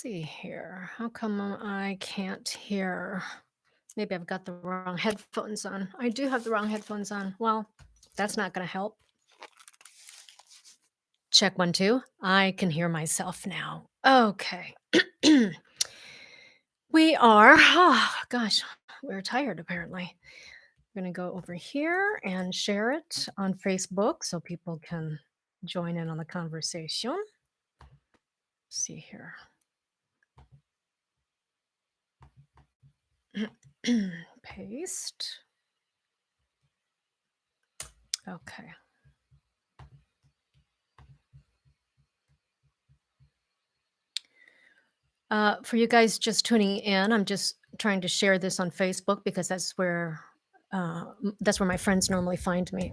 see here. How come I can't hear? Maybe I've got the wrong headphones on. I do have the wrong headphones on. Well, that's not going to help. Check one, two. I can hear myself now. Okay. Oh gosh, we're tired apparently. I'm going to go over here and share it on Facebook so people can join in on the conversation. See here. Paste. Okay. For you guys just tuning in, I'm just trying to share this on Facebook because that's where my friends normally find me.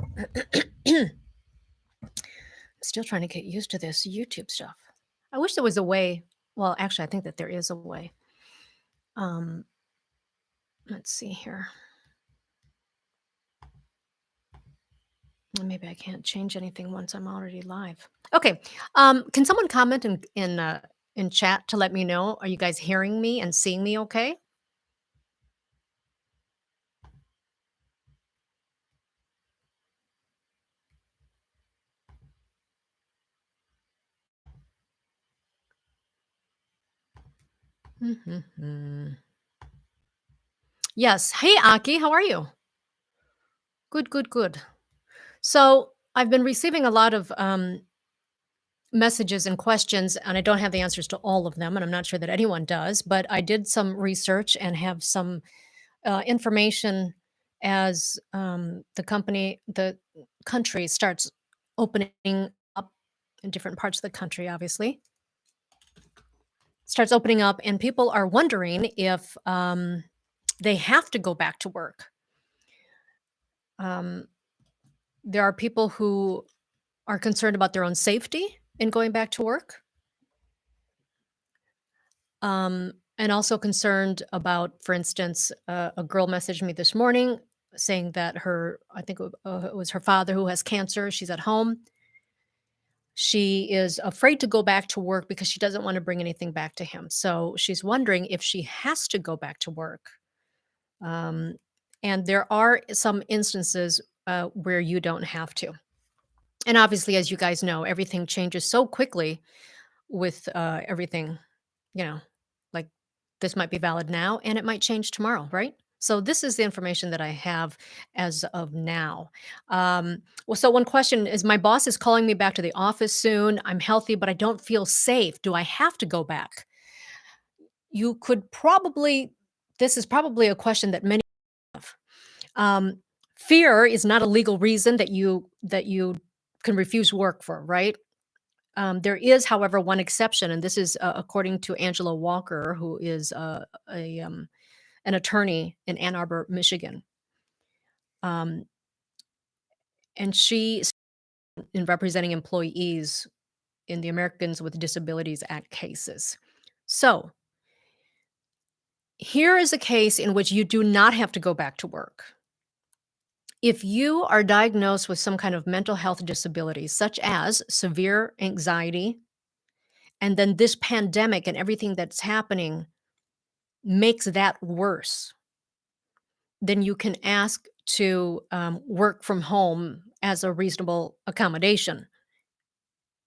Still trying to get used to this YouTube stuff. I wish there was a way. Well, actually, I think that there is a way. Um, let's see here. Maybe I can't change anything once I'm already live. Okay. Can someone comment in chat to let me know? Are you guys hearing me and seeing me okay? Mhm. Yes. Hey, Aki, how are you? Good, good, good. So I've been receiving a lot of messages and questions, and I don't have the answers to all of them, and I'm not sure that anyone does. But I did some research and have some information as the country starts opening up in different parts of the country, obviously starts opening up, and people are wondering if they have to go back to work. Um, there are people who are concerned about their own safety in going back to work, and also concerned about, for instance, a girl messaged me this morning saying that I think it was her father who has cancer. She's at home. She is afraid to go back to work because she doesn't want to bring anything back to him. So she's wondering if she has to go back to work. Um, and there are some instances where you don't have to. And obviously, as you guys know, everything changes so quickly with everything, you know, like this might be valid now and it might change tomorrow, right? So this is the information that I have as of now. Well, so one question is my boss is calling me back to the office soon. I'm healthy, but I don't feel safe. Do I have to go back? You could probably, this is probably a question that many have. Um, Fear is not a legal reason that you can refuse work for, right? There is, however, one exception, and this is according to Angela Walker, who is an attorney in Ann Arbor, Michigan. Um, and she in representing employees in the Americans with Disabilities Act cases. So here is a case in which you do not have to go back to work. If you are diagnosed with some kind of mental health disability, such as severe anxiety, and then this pandemic and everything that's happening makes that worse, then you can ask to work from home as a reasonable accommodation.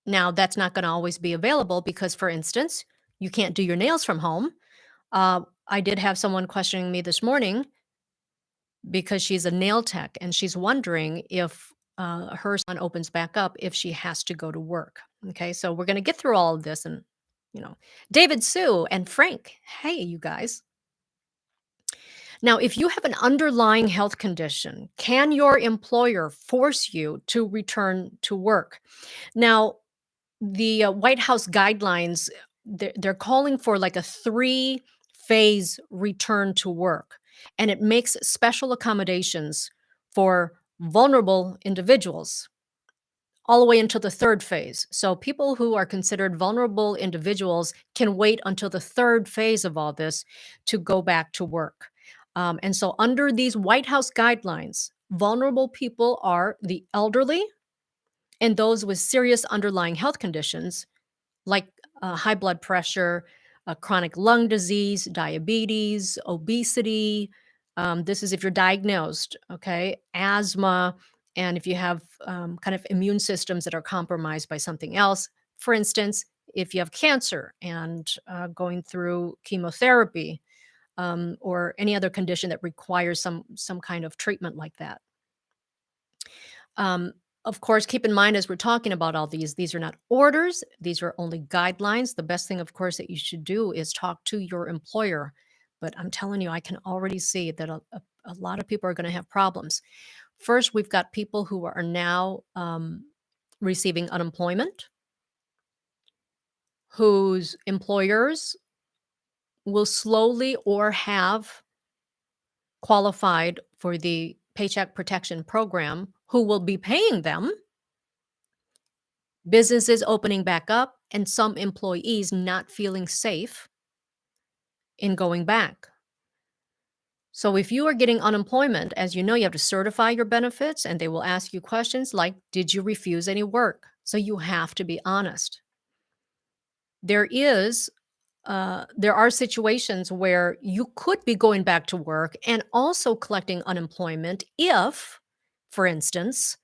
Now, that's not going to always be available because, for instance, you can't do your nails from home. I did have someone questioning me this morning because she's a nail tech and she's wondering if her son opens back up if she has to go to work. Okay, so we're going to get through all of this and, David, Sue, and Frank. Hey, you guys. Now, if you have an underlying health condition, can your employer force you to return to work? Now, the White House guidelines, they're calling for like a three-phase return to work, and it makes special accommodations for vulnerable individuals all the way until the third phase. So people who are considered vulnerable individuals can wait until the third phase of all this to go back to work. And so, under these White House guidelines, vulnerable people are the elderly and those with serious underlying health conditions like high blood pressure, chronic lung disease, diabetes, obesity. This is if you're diagnosed, okay, asthma, and if you have kind of immune systems that are compromised by something else. For instance, if you have cancer and going through chemotherapy, or any other condition that requires some kind of treatment like that. Um, of course, keep in mind as we're talking about all these are not orders, these are only guidelines. The best thing, of course, that you should do is talk to your employer. But I'm telling you, I can already see that a lot of people are going to have problems. First, we've got people who are now receiving unemployment, whose employers will slowly or have qualified for the Paycheck Protection Program, who will be paying them, businesses opening back up, and some employees not feeling safe in going back. So, if you are getting unemployment, as you know, you have to certify your benefits and they will ask you questions like, did you refuse any work? So, you have to be honest. There is there are situations where you could be going back to work and also collecting unemployment if, for instance,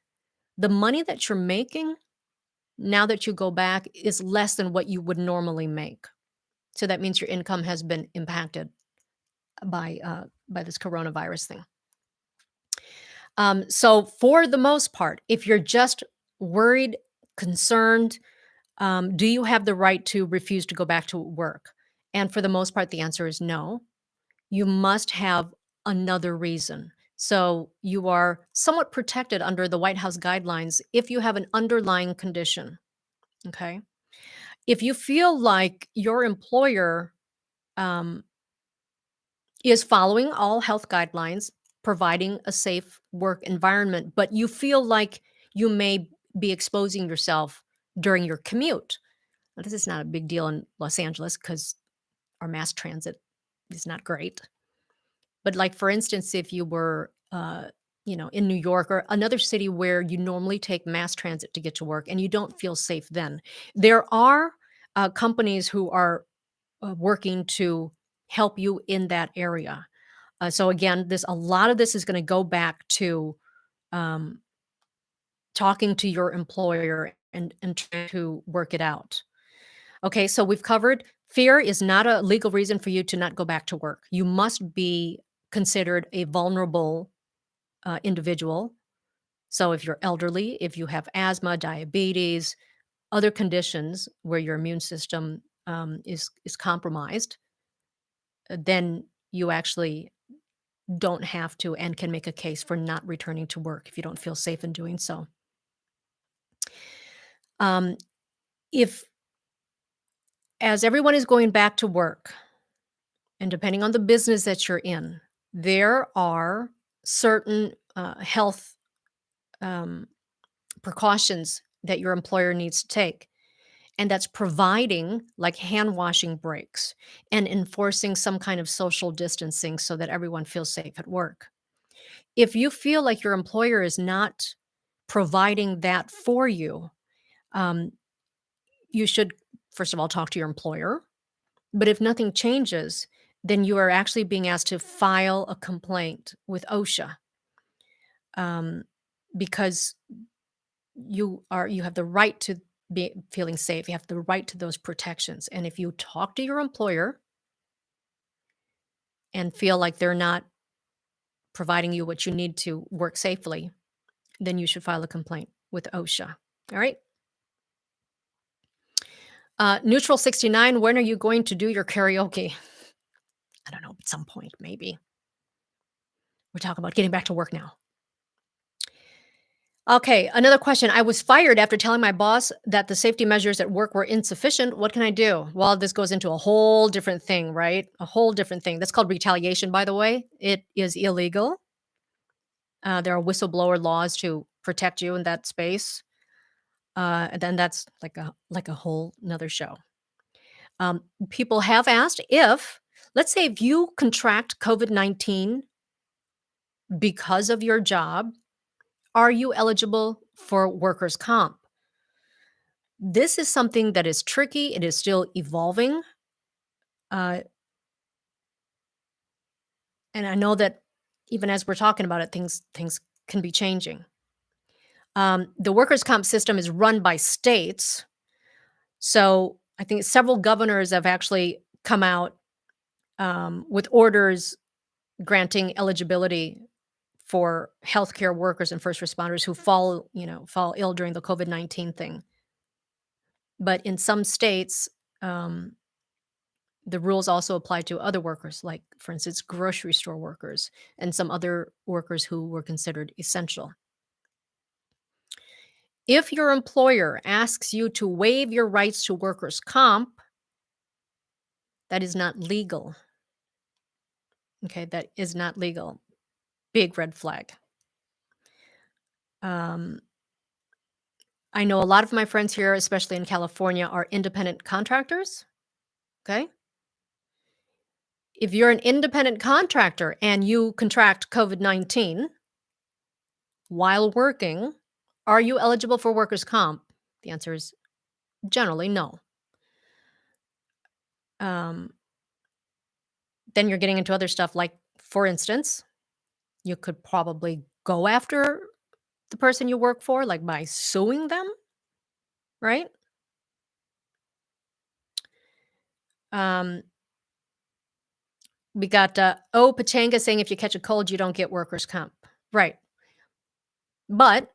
the money that you're making now that you go back is less than what you would normally make. So that means your income has been impacted by this coronavirus thing. So for the most part, if you're just worried, concerned, do you have the right to refuse to go back to work? And for the most part, the answer is no. You must have another reason. So you are somewhat protected under the White House guidelines if you have an underlying condition. Okay. If you feel like your employer um, is following all health guidelines, providing a safe work environment, but you feel like you may be exposing yourself during your commute. Now, this is not a big deal in Los Angeles because our mass transit is not great. But, like, for instance, if you were, in New York or another city where you normally take mass transit to get to work and you don't feel safe then, there are companies who are working to help you in that area. So again, this a lot of this is going to go back to um, talking to your employer and trying to work it out. Okay, so we've covered fear is not a legal reason for you to not go back to work. You must be considered a vulnerable individual. So if you're elderly, if you have asthma, diabetes, other conditions where your immune system is compromised, then you actually don't have to and can make a case for not returning to work if you don't feel safe in doing so. Um, if as everyone is going back to work, and depending on the business that you're in, there are certain health um, precautions that your employer needs to take. And that's providing like hand washing breaks and enforcing some kind of social distancing so that everyone feels safe at work. If you feel like your employer is not providing that for you, um, you should, first of all, talk to your employer. But if nothing changes, then you are actually being asked to file a complaint with OSHA, um, because you have the right to be feeling safe. You have the right to those protections. And if you talk to your employer and feel like they're not providing you what you need to work safely, then you should file a complaint with OSHA. All right. Neutral 69, when are you going to do your karaoke? I don't know, at some point, maybe. We're talking about getting back to work now. Okay, another question. I was fired after telling my boss that the safety measures at work were insufficient. What can I do? Well, this goes into a whole different thing, right? A whole different thing. That's called retaliation, by the way. It is illegal. There are whistleblower laws to protect you in that space. And then that's like a whole nother show. People have asked if, let's say, if you contract COVID-19 because of your job, are you eligible for workers' comp? This is something that is tricky. It is still evolving. Uh, and I know that even as we're talking about it, things can be changing. The workers' comp system is run by states, so I think several governors have actually come out with orders granting eligibility for healthcare workers and first responders who fall ill during the COVID-19 thing. But in some states, um, the rules also apply to other workers, like, for instance, grocery store workers and some other workers who were considered essential. If your employer asks you to waive your rights to workers' comp, that is not legal. Okay, that is not legal. Big red flag. Um, I know a lot of my friends here, especially in California, are independent contractors. Okay. If you're an independent contractor and you contract COVID-19 while working, are you eligible for workers' comp? The answer is generally no. Um, then you're getting into other stuff like, for instance, you could probably go after the person you work for, like by suing them, right? Um, we got Pachanga saying if you catch a cold, you don't get workers' comp. Right. But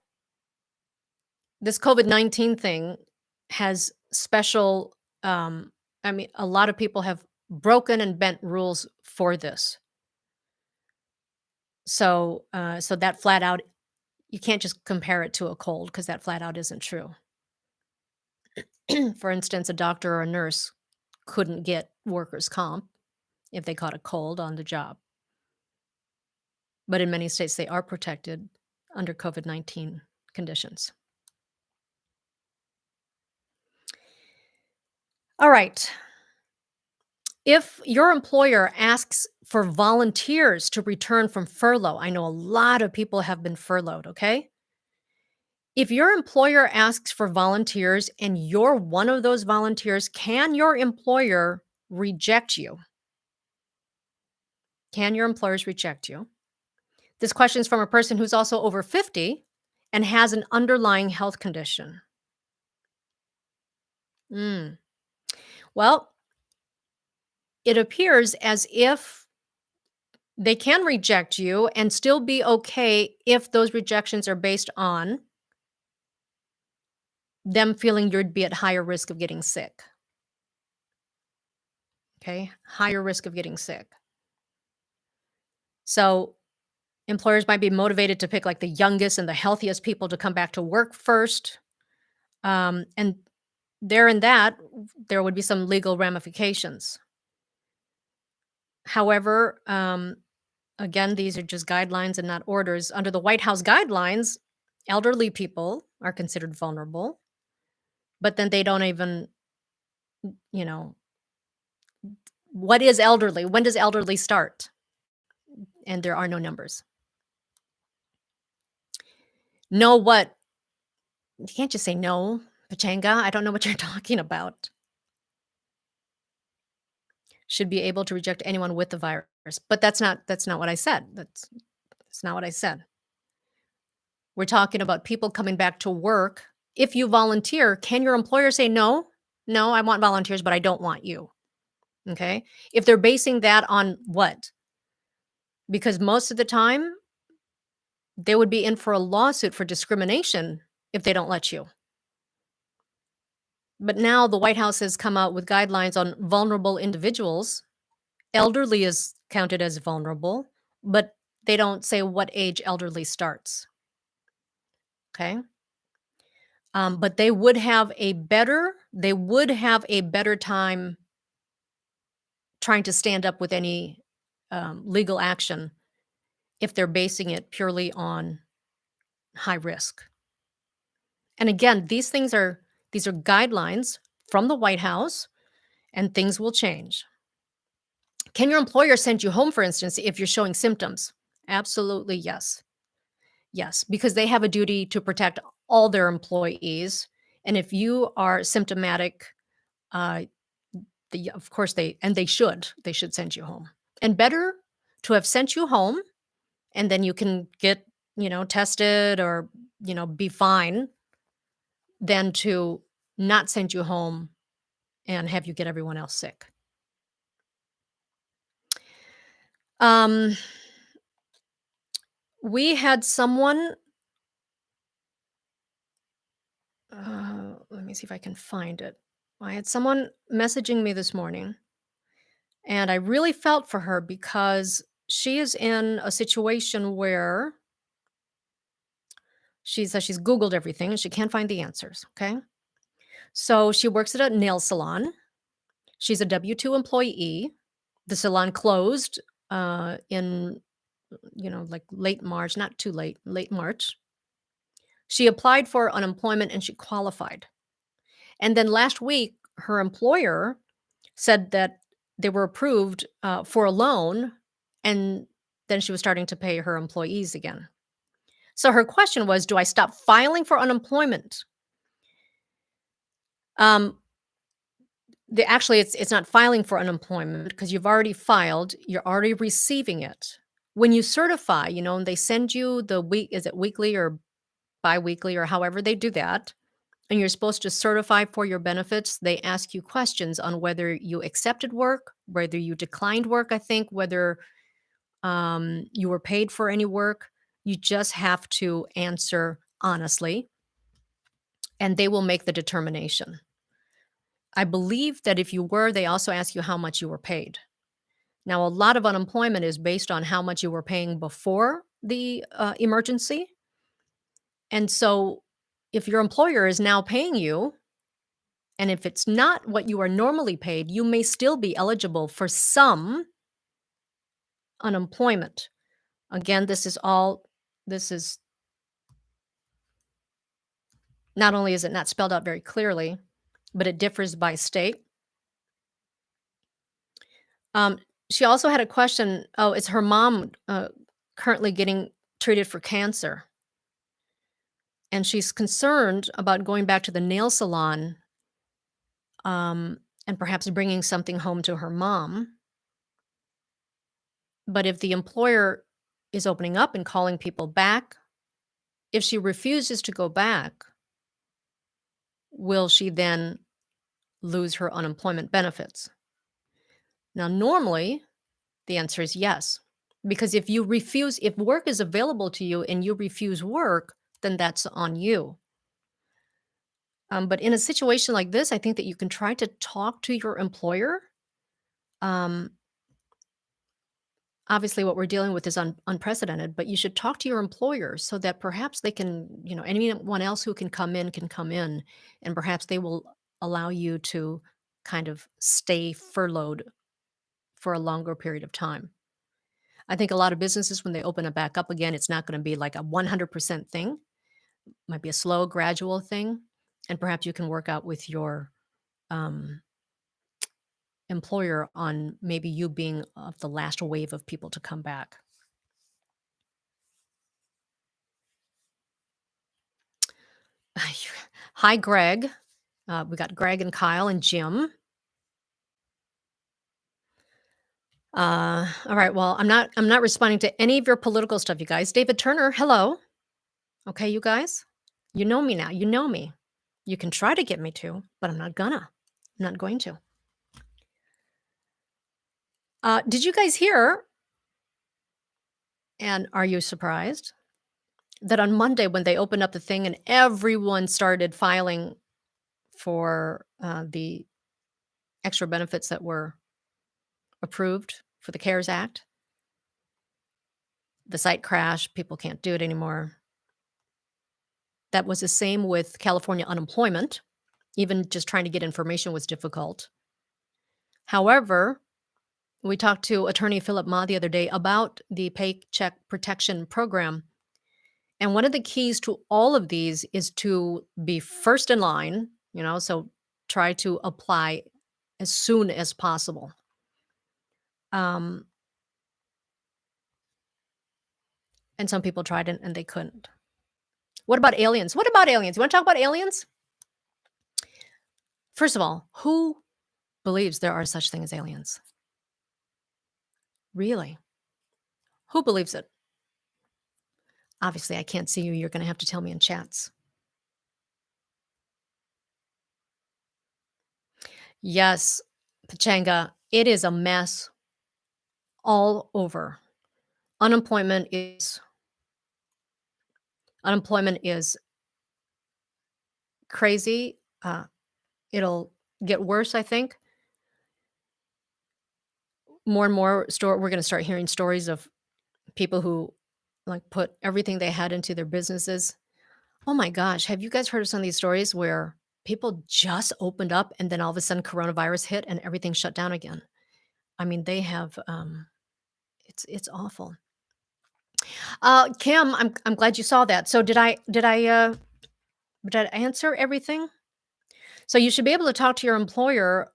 this COVID-19 thing has special, I mean, a lot of people have broken and bent rules for this. So that flat out, you can't just compare it to a cold because that flat out isn't true. For instance, a doctor or a nurse couldn't get workers' comp if they caught a cold on the job. But in many states, they are protected under COVID-19 conditions. All right. If your employer asks for volunteers to return from furlough, I know a lot of people have been furloughed, okay? If your employer asks for volunteers and you're one of those volunteers, can your employer reject you? Can your employers reject you? This question is from a person who's also over 50 and has an underlying health condition. Mm. Well, it appears as if they can reject you and still be okay if those rejections are based on them feeling you'd be at higher risk of getting sick. Okay. Higher risk of getting sick. So employers might be motivated to pick like the youngest and the healthiest people to come back to work first. And there in that, there would be some legal ramifications. However, again, these are just guidelines and not orders. Under the White House guidelines, elderly people are considered vulnerable, but then they don't even, you know, what is elderly? When does elderly start? And there are no numbers. No, what? You can't just say no, Pachanga. I don't know what you're talking about. Should be able to reject anyone with the virus. But that's not what I said. That's not what I said. We're talking about people coming back to work. If you volunteer, can your employer say no? No, I want volunteers, but I don't want you. Okay? If they're basing that on what? Because most of the time they would be in for a lawsuit for discrimination if they don't let you. But now the White House has come out with guidelines on vulnerable individuals. Elderly is counted as vulnerable, but they don't say what age elderly starts. Okay. But they would have a better time trying to stand up with any legal action if they're basing it purely on high risk. And again, these are guidelines from the White House, and things will change. Can your employer send you home, for instance, if you're showing symptoms? Absolutely, yes. Yes, because they have a duty to protect all their employees. And if you are symptomatic, uh, of course they should send you home. And better to have sent you home, and then you can get, tested or, be fine, than to not send you home and have you get everyone else sick. Um, we had someone, let me see if I can find it. I had someone messaging me this morning, and I really felt for her because she is in a situation where she says she's Googled everything and she can't find the answers. Okay. So she works at a nail salon. She's a W 2 employee. The salon closed in, like late March, not too late, late March. She applied for unemployment and she qualified. And then last week, her employer said that they were approved for a loan, and then she was starting to pay her employees again. So her question was, do I stop filing for unemployment? Um, actually, it's not filing for unemployment because you've already filed, you're already receiving it. When you certify, and they send you the week, is it weekly or biweekly or however they do that, and you're supposed to certify for your benefits, they ask you questions on whether you accepted work, whether you declined work, I think, whether you were paid for any work. You just have to answer honestly, and they will make the determination. I believe that if you were, they also ask you how much you were paid. Now, a lot of unemployment is based on how much you were paying before the emergency. And so, if your employer is now paying you, and if it's not what you are normally paid, you may still be eligible for some unemployment. Again, this is not only is it not spelled out very clearly, but it differs by state. Um, she also had a question. Oh, is her mom currently getting treated for cancer? And she's concerned about going back to the nail salon, and perhaps bringing something home to her mom. But if the employer is opening up and calling people back, if she refuses to go back, will she then lose her unemployment benefits? Now, normally, the answer is yes. Because if work is available to you and you refuse work, then that's on you. But in a situation like this, I think that you can try to talk to your employer. Um, Obviously, what we're dealing with is unprecedented, but you should talk to your employer so that perhaps they can, anyone else who can come in, and perhaps they will allow you to kind of stay furloughed for a longer period of time. I think a lot of businesses, when they open it back up again, it's not going to be like a 100% thing. It might be a slow, gradual thing. And perhaps you can work out with your um, employer on maybe you being of the last wave of people to come back. Hi, Greg. We got Greg and Kyle and Jim. All right. Well, I'm not responding to any of your political stuff, you guys. David Turner, hello. Okay, you guys. You know me now. You know me. You can try to get me to, but I'm not gonna. I'm not going to. Did you guys hear? And are you surprised that on Monday, when they opened up the thing and everyone started filing for the extra benefits that were approved for the CARES Act, the site crashed, people can't do it anymore. That was the same with California unemployment. Even just trying to get information was difficult. However, we talked to attorney Philip Ma the other day about the Paycheck Protection Program. And one of the keys to all of these is to be first in line, so try to apply as soon as possible. And some people tried it and they couldn't. What about aliens? What about aliens? You want to talk about aliens? First of all, who believes there are such things as aliens. Really? Who believes it? Obviously, I can't see you. You're gonna have to tell me in chats. Yes, Pachanga, it is a mess all over. Unemployment is unemployment is crazy. It'll get worse, I think. More and more we're gonna start hearing stories of people who, like, put everything they had into their businesses. Oh my gosh, have you guys heard of some of these stories where people just opened up and then all of a sudden coronavirus hit and everything shut down again? I mean, they have, it's awful. Kim, I'm glad you saw that. So did I answer everything? So you should be able to talk to your employer.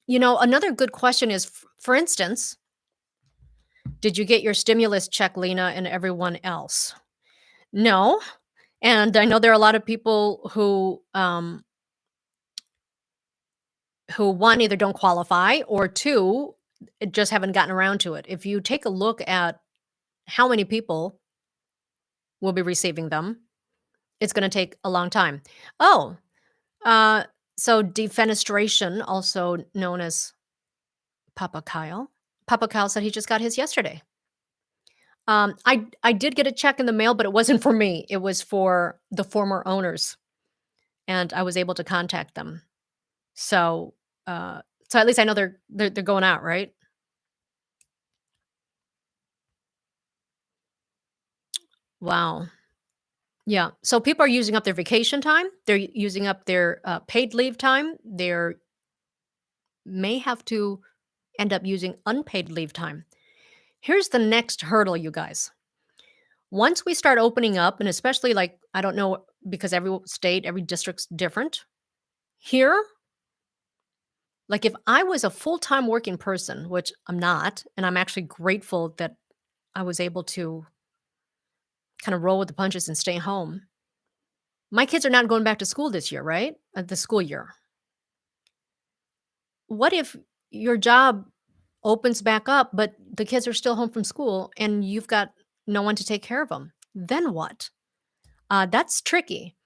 Another good question is, for instance, did you get your stimulus check, Lena, and everyone else? No. And I know there are a lot of people who one, either don't qualify, or two, just haven't gotten around to it. If you take a look at how many people will be receiving them, it's gonna take a long time. Oh, uh, so defenestration, also known as Papa Kyle. Papa Kyle said he just got his yesterday. I did get a check in the mail, but it wasn't for me. It was for the former owners, and I was able to contact them. So, so at least I know they're going out, right? Wow. Yeah. So people are using up their vacation time. They're using up their paid leave time. They're may have to end up using unpaid leave time. Here's the next hurdle, you guys. Once we start opening up, and especially like, I don't know, because every state, every district's different. Here, like if I was a full time working person, which I'm not, and I'm actually grateful that I was able to kind of roll with the punches and stay home. My kids are not going back to school this year, right? The school year. What if your job opens back up, but the kids are still home from school and you've got no one to take care of them? Then what? That's tricky.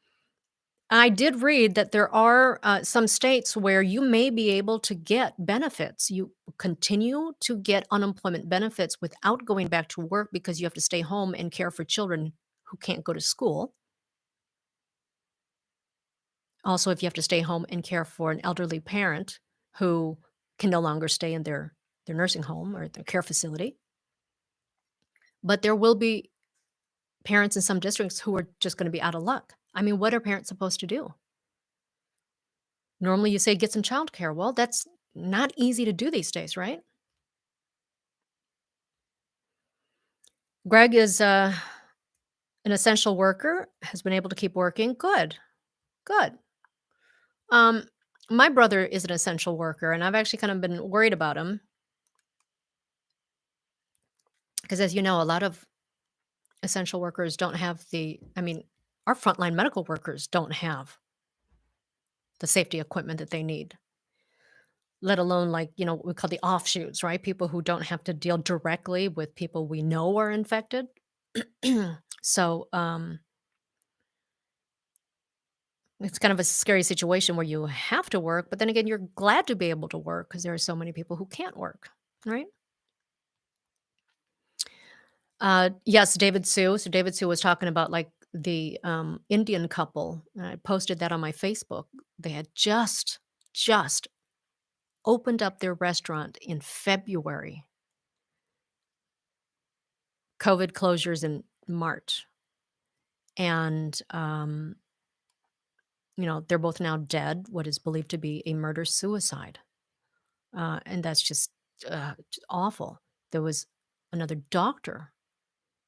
I did read that there are some states where you may be able to get benefits. You continue to get unemployment benefits without going back to work because you have to stay home and care for children who can't go to school. Also, if you have to stay home and care for an elderly parent who can no longer stay in their nursing home or their care facility. But there will be parents in some districts who are just gonna be out of luck. I mean, what are parents supposed to do? Normally, you say, "Get some childcare." Well, that's not easy to do these days, right? Greg is, an essential worker, has been able to keep working. Good, good. Um, my brother is an essential worker, and I've actually kind of been worried about him because, as you know, a lot of essential workers don't have I mean, our frontline medical workers don't have the safety equipment that they need, let alone like, what we call the offshoots, right? People who don't have to deal directly with people we know are infected. So, it's kind of a scary situation where you have to work, but then again, you're glad to be able to work because there are so many people who can't work, right? Yes, David Sue. So David Sue was talking about like the Indian couple. And I posted that on my Facebook. They had just opened up their restaurant in February. COVID closures in March. And they're both now dead, what is believed to be a murder suicide. And that's just awful. There was another doctor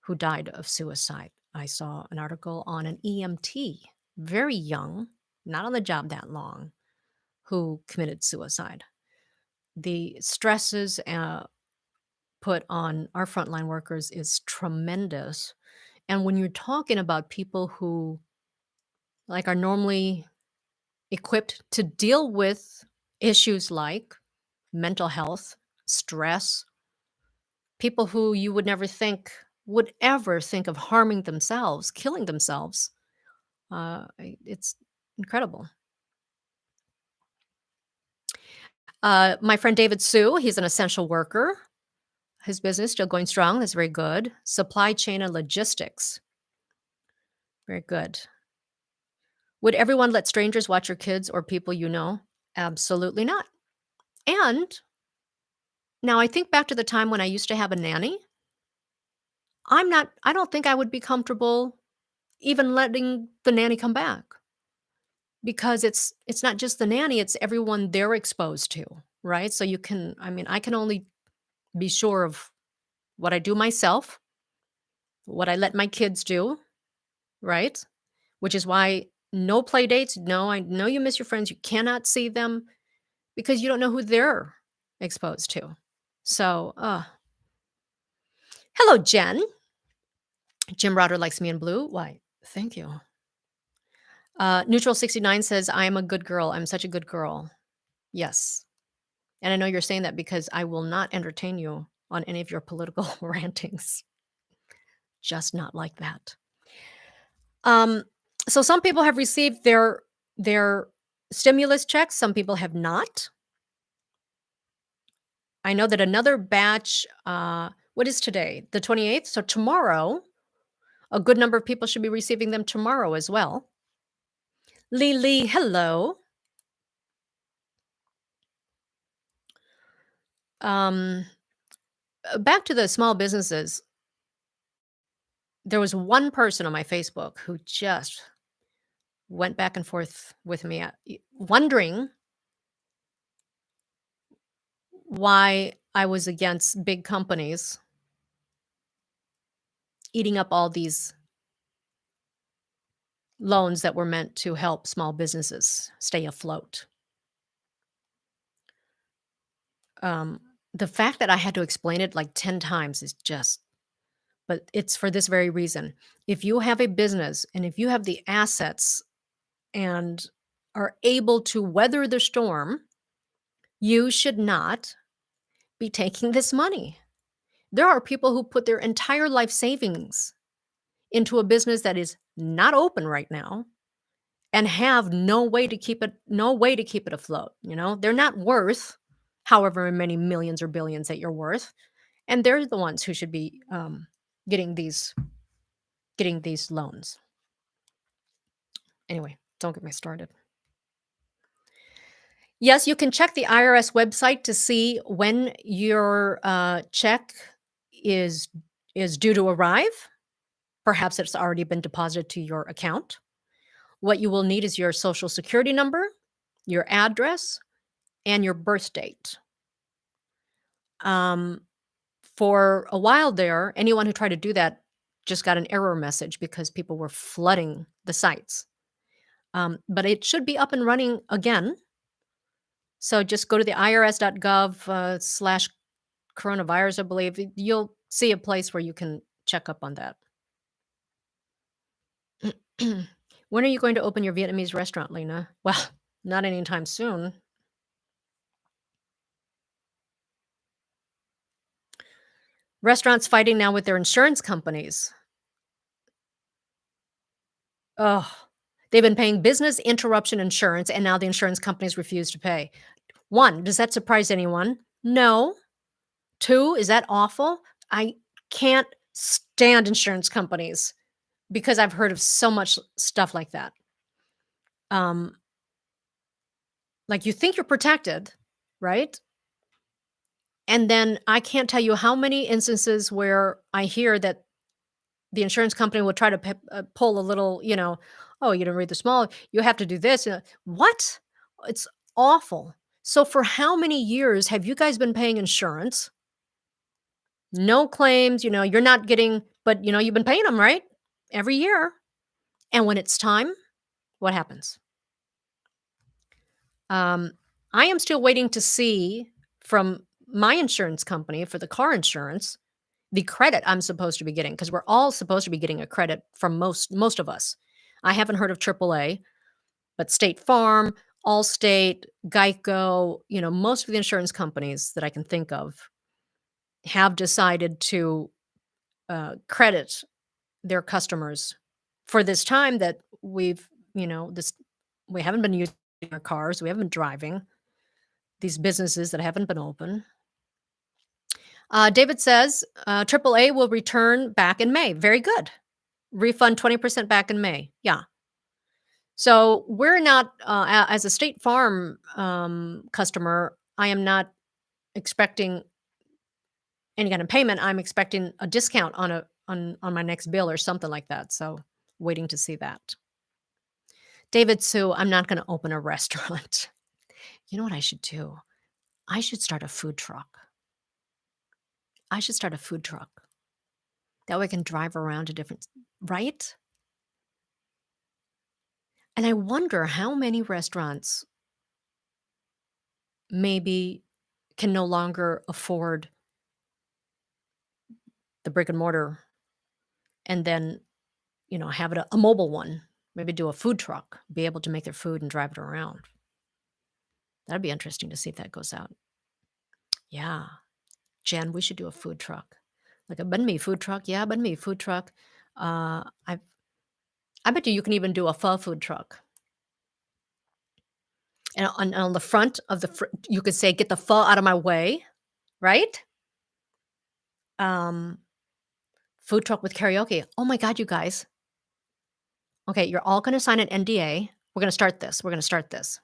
who died of suicide. I saw an article on an EMT, very young, not on the job that long, who committed suicide. The stresses put on our frontline workers is tremendous. And when you're talking about people who like are normally equipped to deal with issues like mental health, stress, people who you would never think would ever think of harming themselves, killing themselves. It's incredible. My friend David Sue, he's an essential worker. His business still going strong. That's very good. Supply chain and logistics. Very good. Would everyone let strangers watch your kids or people you know? Absolutely not. And now I think back to the time when I used to have a nanny. I don't think I would be comfortable even letting the nanny come back because it's not just the nanny, it's everyone they're exposed to, right? So I can only be sure of what I do myself, what I let my kids do, right? Which is why no play dates. No, I know you miss your friends. You cannot see them because you don't know who they're exposed to. So, hello, Jen. Jim Rotter likes me in blue. Why? Thank you. Neutral 69 says, I am a good girl. I'm such a good girl. Yes. And I know you're saying that because I will not entertain you on any of your political rantings. Just not like that. Um, so some people have received their stimulus checks, some people have not. I know that another batch, what is today? The 28th. So tomorrow, a good number of people should be receiving them tomorrow as well. Lily, hello. Um, Back to the small businesses. There was one person on my Facebook who just went back and forth with me, wondering why I was against big companies eating up all these loans that were meant to help small businesses stay afloat. Um, the fact that I had to explain it like 10 times is just, but it's for this very reason. If you have a business and if you have the assets and are able to weather the storm, you should not be taking this money. There are people who put their entire life savings into a business that is not open right now and have no way to keep it afloat. They're not worth however many millions or billions that you're worth, and they're the ones who should be getting these loans. Anyway, don't get me started. Yes, you can check the IRS website to see when your check is due to arrive. Perhaps it's already been deposited to your account. What you will need is your social security number, your address, and your birth date. For a while there, anyone who tried to do that just got an error message because people were flooding the sites. But it should be up and running again. So just go to the irs.gov slash coronavirus, I believe. You'll see a place where you can check up on that. When are you going to open your Vietnamese restaurant, Lena? Well, not anytime soon. Restaurants fighting now with their insurance companies. Oh, they've been paying business interruption insurance, and now the insurance companies refuse to pay. 1, does that surprise anyone? No. 2, is that awful? I can't stand insurance companies because I've heard of so much stuff like that. Like you think you're protected, right? And then I can't tell you how many instances where I hear that the insurance company will try to pull a little, oh, you didn't read the small, you have to do this. What? It's awful. So for how many years have you guys been paying insurance? No claims, you're not getting, but you've been paying them, right? Every year. And when it's time, what happens? I am still waiting to see from my insurance company for the car insurance, the credit I'm supposed to be getting, because we're all supposed to be getting a credit from most of us. I haven't heard of AAA, But State Farm, Allstate, Geico, most of the insurance companies that I can think of have decided to, credit their customers for this time that this we haven't been using our cars, we haven't been driving, these businesses that haven't been open. David says, AAA will return back in May. Very good. Refund 20% back in May. Yeah. So we're not, as a State Farm customer, I am not expecting any kind of payment. I'm expecting a discount on my next bill or something like that. So waiting to see that. David Sue, I'm not going to open a restaurant. You know what I should do? I should start a food truck. I should start a food truck. That way I can drive around to different, right? And I wonder how many restaurants maybe can no longer afford the brick and mortar and then, have it a mobile one, maybe do a food truck, be able to make their food and drive it around. That'd be interesting to see if that goes out. Yeah. Jen, we should do a food truck. Like a banh mi food truck. Yeah, banh mi food truck. Uh, I I bet you can even do a pho food truck. And on the front of you could say, "Get the pho out of my way," right? Um, Food truck with karaoke. Oh my god, you guys. Okay, you're all gonna sign an NDA. We're gonna start this. We're gonna start this.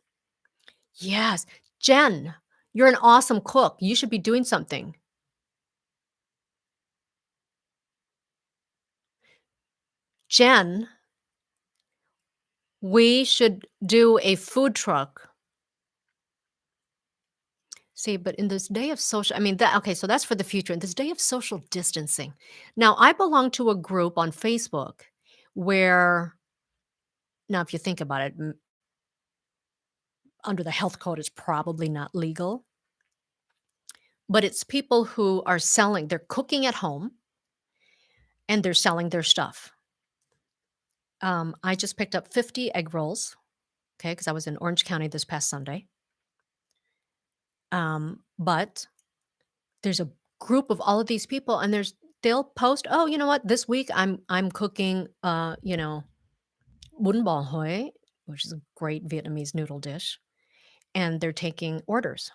Yes. Jen, you're an awesome cook. You should be doing something. Jen, we should do a food truck. See, but in this day of social, I mean, that okay, so that's for the future. In this day of social distancing. Now, I belong to a group on Facebook where now if you think about it, under the health code, it's probably not legal, but it's people who are selling, they're cooking at home and they're selling their stuff. I just picked up 50 egg rolls, okay, because I was in Orange County this past Sunday. But there's a group of all of these people, and they'll post, "Oh, you know what? This week I'm cooking, bún bò Huế," which is a great Vietnamese noodle dish, and they're taking orders.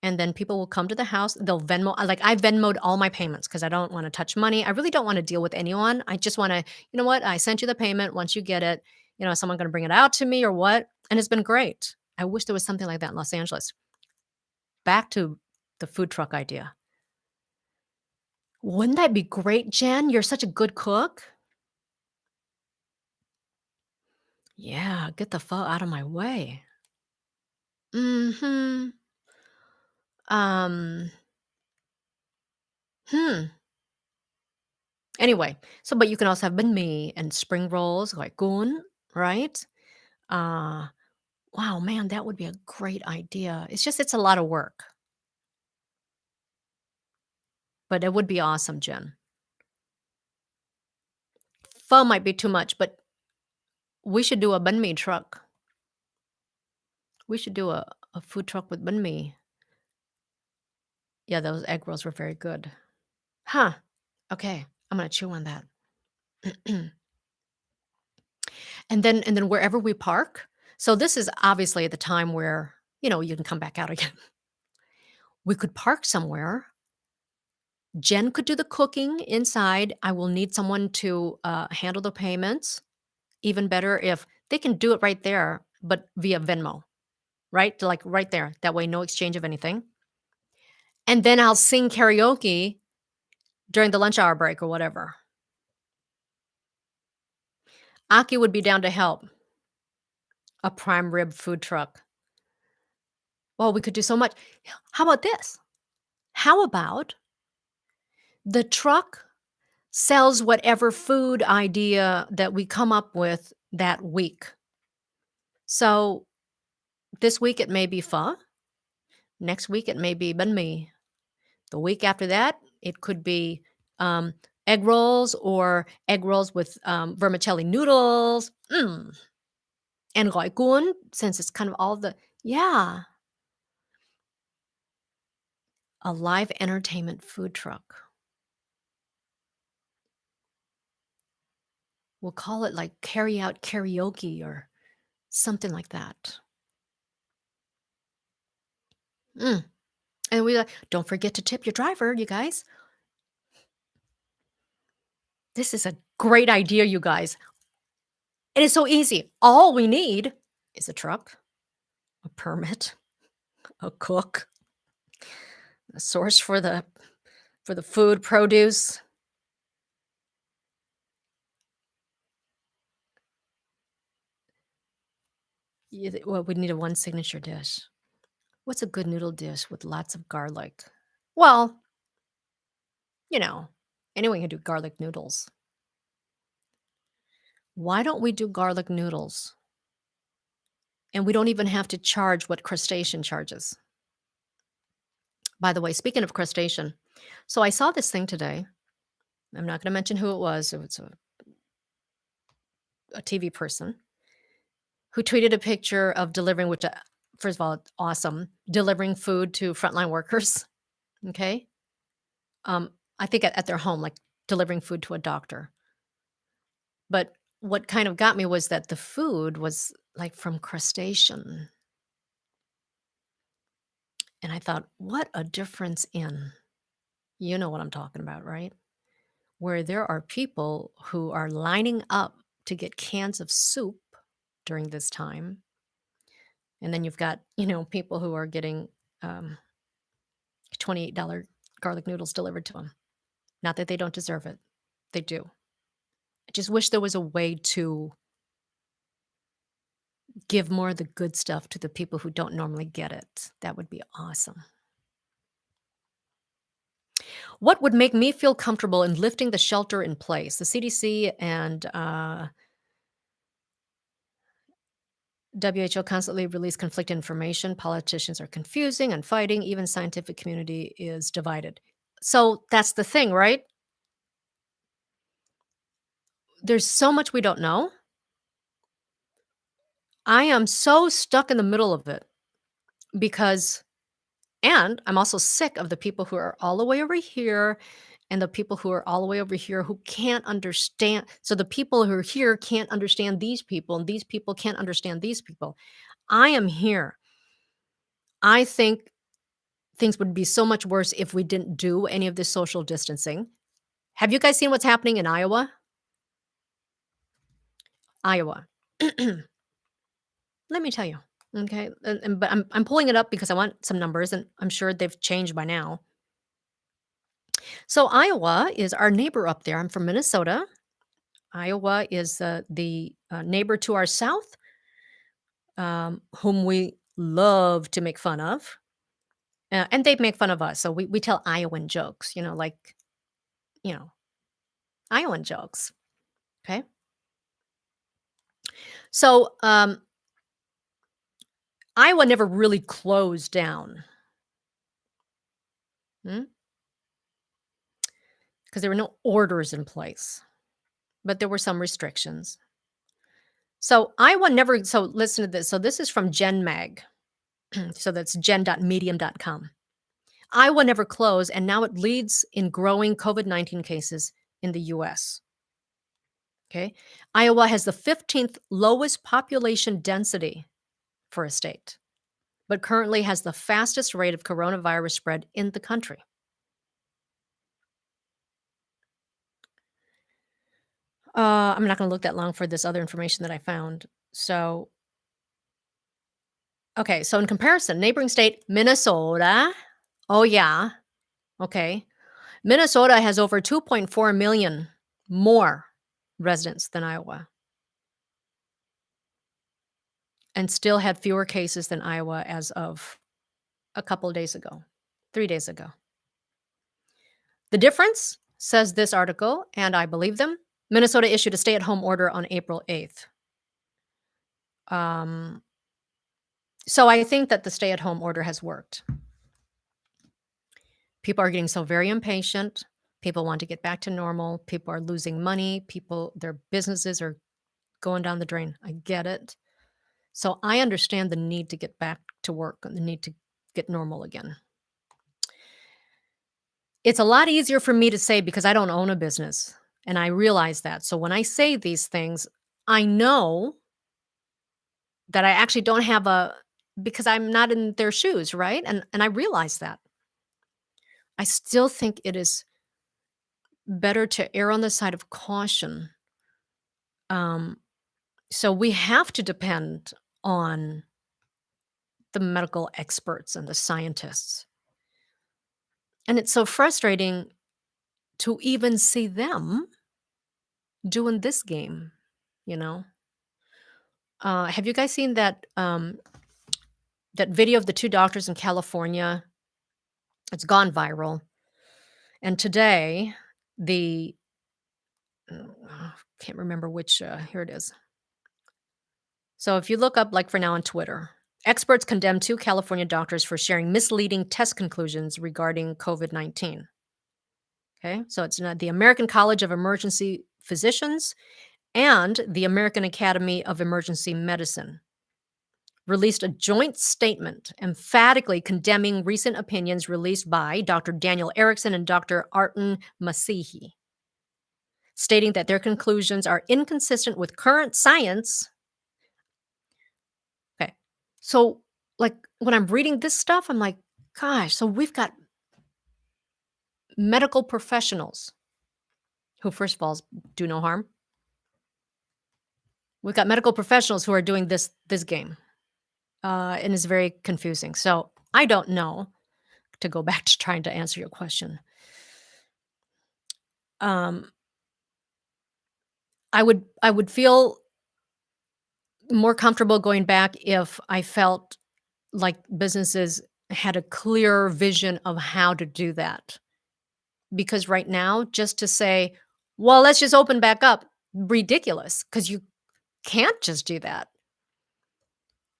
And then people will come to the house, they'll Venmo like, I Venmoed all my payments because I don't wanna touch money. I really don't wanna deal with anyone. I just wanna, "You know what? I sent you the payment. Once you get it, is someone gonna bring it out to me or what?" And it's been great. I wish there was something like that in Los Angeles. Back to the food truck idea. Wouldn't that be great, Jen? You're such a good cook. Yeah, get the pho out of my way. Mhm. Um, hmm. Anyway, so but you can also have banh mi and spring rolls like goon, right? Uh, wow, man, that would be a great idea. It's a lot of work, but it would be awesome, Jen. Pho might be too much, but we should do a banh mi truck. We should do a food truck with banh mi. Yeah, those egg rolls were very good. Huh. Okay, I'm gonna chew on that. And then wherever we park, so this is obviously at the time where, you can come back out again. We could park somewhere. Jen could do the cooking inside. I will need someone to, handle the payments. Even better if they can do it right there, but via Venmo, right? Like, right there. That way, no exchange of anything. And then I'll sing karaoke during the lunch hour break or whatever. Aki would be down to help. A prime rib food truck. Well, we could do so much. How about this? How about the truck sells whatever food idea that we come up with that week? So this week it may be pho. Next week it may be banh mi. The week after that, it could be egg rolls or egg rolls with vermicelli noodles. And Gọi Cuốn, since it's kind of all the yeah, a live entertainment food truck. We'll call it like carry out karaoke or something like that. Mm, and we like, "Don't forget to tip your driver, you guys." This is a great idea, you guys. It is so easy. All we need is a truck, a permit, a cook, a source for the food, produce. Well, we need a one signature dish. What's a good noodle dish with lots of garlic? Well, you know, anyone can do garlic noodles. Why don't we do garlic noodles? And we don't even have to charge what crustacean charges. By the way, speaking of crustacean, so I saw this thing today. I'm not going to mention who it was. It was a TV person who tweeted a picture of delivering, which, first of all, it's awesome, delivering food to frontline workers. Okay. Um, I think at their home, like delivering food to a doctor. But what kind of got me was that the food was like from crustacean. And I thought, what a difference in, you know what I'm talking about, right? Where there are people who are lining up to get cans of soup during this time. And then you've got, people who are getting um, $28 garlic noodles delivered to them. Not that they don't deserve it, they do. I just wish there was a way to give more of the good stuff to the people who don't normally get it. That would be awesome. What would make me feel comfortable in lifting the shelter in place? The CDC and WHO constantly release conflicting information. Politicians are confusing and fighting. Even scientific community is divided. So that's the thing, right? There's so much we don't know. I am so stuck in the middle of it because and I'm also sick of the people who are all the way over here and the people who are all the way over here who can't understand. So the people who are here can't understand these people, and these people can't understand these people. I am here. I think things would be so much worse if we didn't do any of this social distancing. Have you guys seen what's happening in Iowa? Iowa. Let me tell you. Okay. But I'm pulling it up because I want some numbers, and I'm sure they've changed by now. So Iowa is our neighbor up there. I'm from Minnesota. Iowa is the neighbor to our south, whom we love to make fun of. And they make fun of us. So we tell Iowan jokes, like, you know, Iowan jokes. Okay. So Iowa never really closed down because there were no orders in place, but there were some restrictions. So Iowa never, so listen to this. So this is from GenMag. So that's gen.medium.com. Iowa never closed, and now it leads in growing COVID-19 cases in the US. Okay. Iowa has the 15th lowest population density for a state, but currently has the fastest rate of coronavirus spread in the country. I'm not going to look that long for this other information that I found. So, okay. So, in comparison, neighboring state, Minnesota. Oh, yeah. Okay. Minnesota has over 2.4 million more residents than Iowa and still had fewer cases than Iowa as of a couple of days ago, 3 days ago. The difference, says this article, and I believe them, Minnesota issued a stay-at-home order on April 8th. So I think that the stay-at-home order has worked. People are getting so very impatient. People want to get back to normal. People are losing money. Their businesses are going down the drain. I get it. So I understand the need to get back to work and the need to get normal again. It's a lot easier for me to say because I don't own a business, and I realize that. So when I say these things, I know that I actually don't have a because I'm not in their shoes, right? And I realize that. I still think it is better to err on the side of caution. Um, so we have to depend on the medical experts and the scientists. And it's so frustrating to even see them doing this game, you know? Have you guys seen that video of the 2 doctors in California? It's gone viral, and today, the can't remember which, here it is. So if you look up, like, for now on Twitter, experts condemn 2 California doctors for sharing misleading test conclusions regarding COVID-19. Okay, so it's not the American College of Emergency Physicians and the American Academy of Emergency Medicine released a joint statement emphatically condemning recent opinions released by Dr. Daniel Erickson and Dr. Artin Masihi, stating that their conclusions are inconsistent with current science. Okay. So, like, when I'm reading this stuff, I'm like, gosh, so we've got medical professionals who, first of all, do no harm. We've got medical professionals who are doing this game, and it's very confusing. So I don't know. To go back to trying to answer your question, um, I would feel more comfortable going back if I felt like businesses had a clear vision of how to do that. Because right now, just to say, "Well, let's just open back up," ridiculous, because you can't just do that.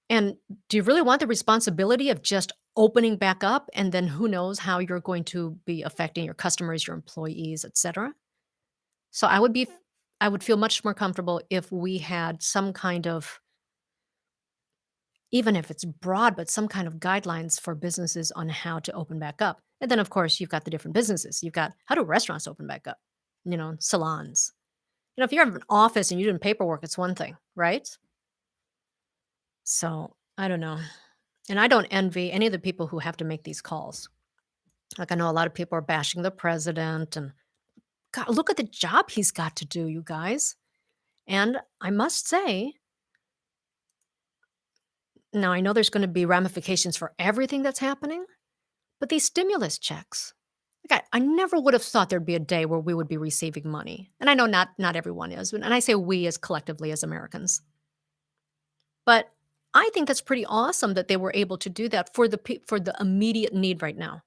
And do you really want the responsibility of just opening back up, and then who knows how you're going to be affecting your customers, your employees, etcetera? So I would feel much more comfortable if we had some kind of, even if it's broad, but some kind of guidelines for businesses on how to open back up. And then, of course, you've got the different businesses. You've got, how do restaurants open back up? Salons. If you have an office and you're doing paperwork, it's one thing, right? So I don't know. And I don't envy any of the people who have to make these calls. Like, I know a lot of people are bashing the president, and God, look at the job he's got to do, you guys. And I must say, now I know there's going to be ramifications for everything that's happening, but these stimulus checks, like, I never would have thought there'd be a day where we would be receiving money. And I know not everyone is, and I say we as collectively as Americans. But I think that's pretty awesome that they were able to do that for for the immediate need right now.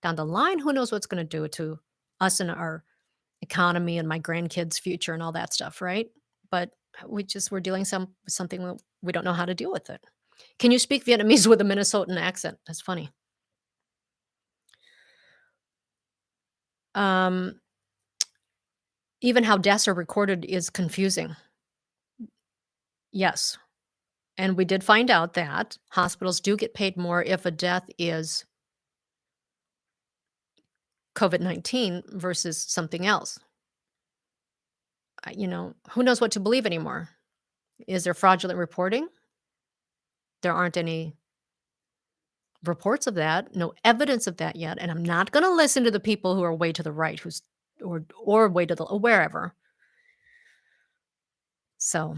Down the line, who knows what's going to do to us and our economy and my grandkids' future and all that stuff, right? But we're dealing with something we don't know how to deal with it. Can you speak Vietnamese with a Minnesotan accent? That's funny. Um, Even how deaths are recorded is confusing. Yes. And we did find out that hospitals do get paid more if a death is COVID-19 versus something else. Who knows what to believe anymore? Is there fraudulent reporting? There aren't any reports of that, no evidence of that yet. And I'm not going to listen to the people who are way to the right, or way to the wherever. So,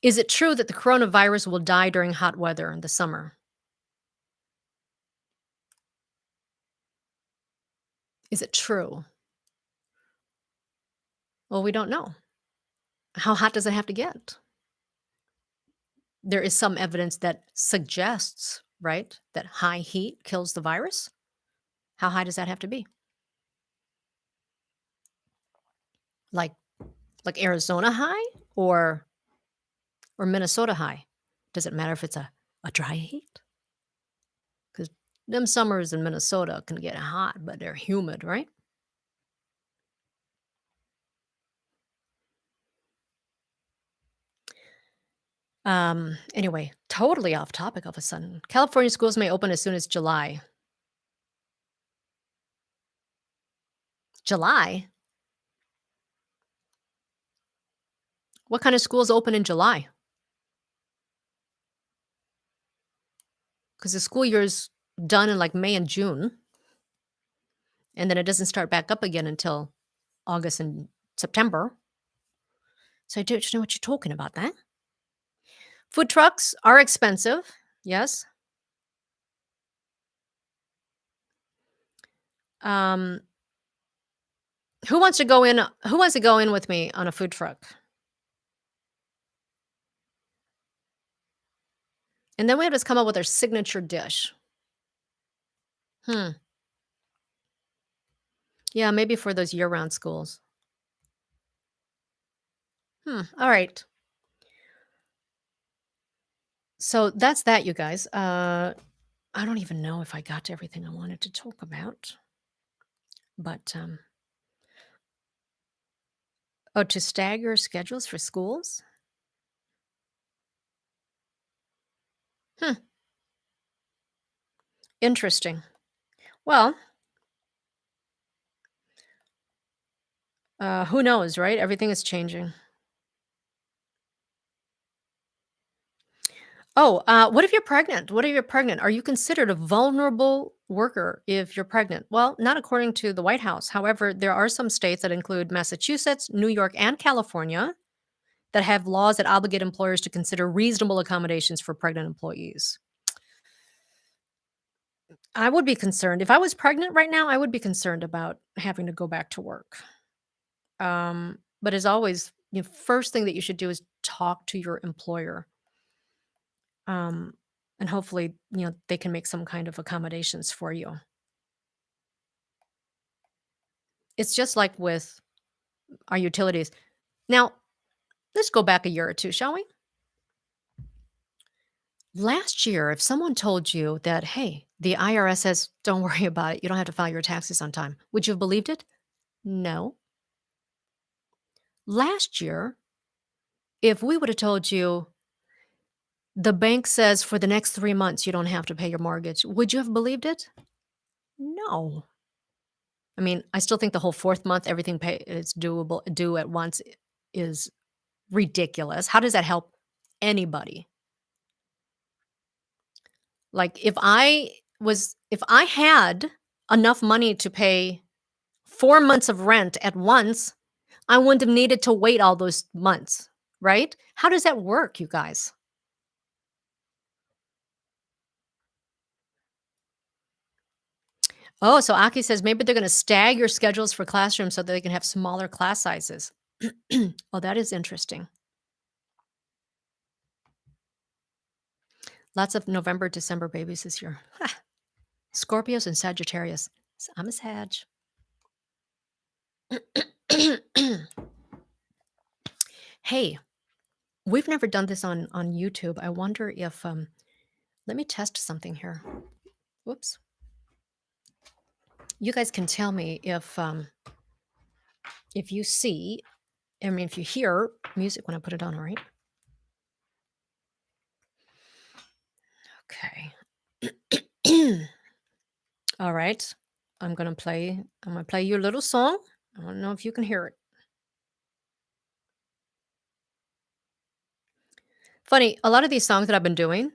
is it true that the coronavirus will die during hot weather in the summer? Is it true? Well, we don't know. How hot does it have to get? There is some evidence that suggests, right, that high heat kills the virus. How high does that have to be? Like like Arizona high, or Minnesota high? Does it matter if it's a dry heat? Because them summers in Minnesota can get hot, but they're humid, right? Anyway, totally off topic all of a sudden. California schools may open as soon as July. July? What kind of schools open in July? Because the school year's done in like May and June, and then it doesn't start back up again until August and September. So I don't know what you're talking about, that. Food trucks are expensive. Yes. Um, who wants to go in? Who wants to go in with me on a food truck? And then we have to come up with our signature dish. Hmm. Yeah, maybe for those year-round schools. All right. So that's that, you guys. I don't even know if I got to everything I wanted to talk about, but oh, to stagger schedules for schools. Hmm. Interesting. Well, who knows, right? Everything is changing. Oh, what if you're pregnant? What if you're pregnant? Are you considered a vulnerable worker if you're pregnant? Well, not according to the White House. However, there are some states that include Massachusetts, New York, and California that have laws that obligate employers to consider reasonable accommodations for pregnant employees. I would be concerned. If I was pregnant right now, I would be concerned about having to go back to work. But as always, first thing that you should do is talk to your employer. Um, and hopefully, they can make some kind of accommodations for you. It's just like with our utilities. Now, let's go back a year or two, shall we? Last year, if someone told you that, hey, the IRS says, don't worry about it, you don't have to file your taxes on time, would you have believed it? No. Last year, if we would have told you the bank says for the next 3 months you don't have to pay your mortgage, would you have believed it? No. I mean, I still think the whole fourth month, everything is due at once is ridiculous. How does that help anybody? Like if I had enough money to pay 4 months of rent at once, I wouldn't have needed to wait all those months, right? How does that work, you guys? Oh, so Aki says maybe they're going to stagger schedules for classrooms so that they can have smaller class sizes. Oh, that is interesting. Lots of November, December babies this year. Ha! Scorpios and Sagittarius. I'm a Sag. Hey, we've never done this on YouTube. I wonder if let me test something here. Whoops. You guys can tell me if you see, I mean, if you hear music when I put it on, all right? Okay. All right. I'm gonna play you a little song. I don't know if you can hear it. Funny, a lot of these songs that I've been doing,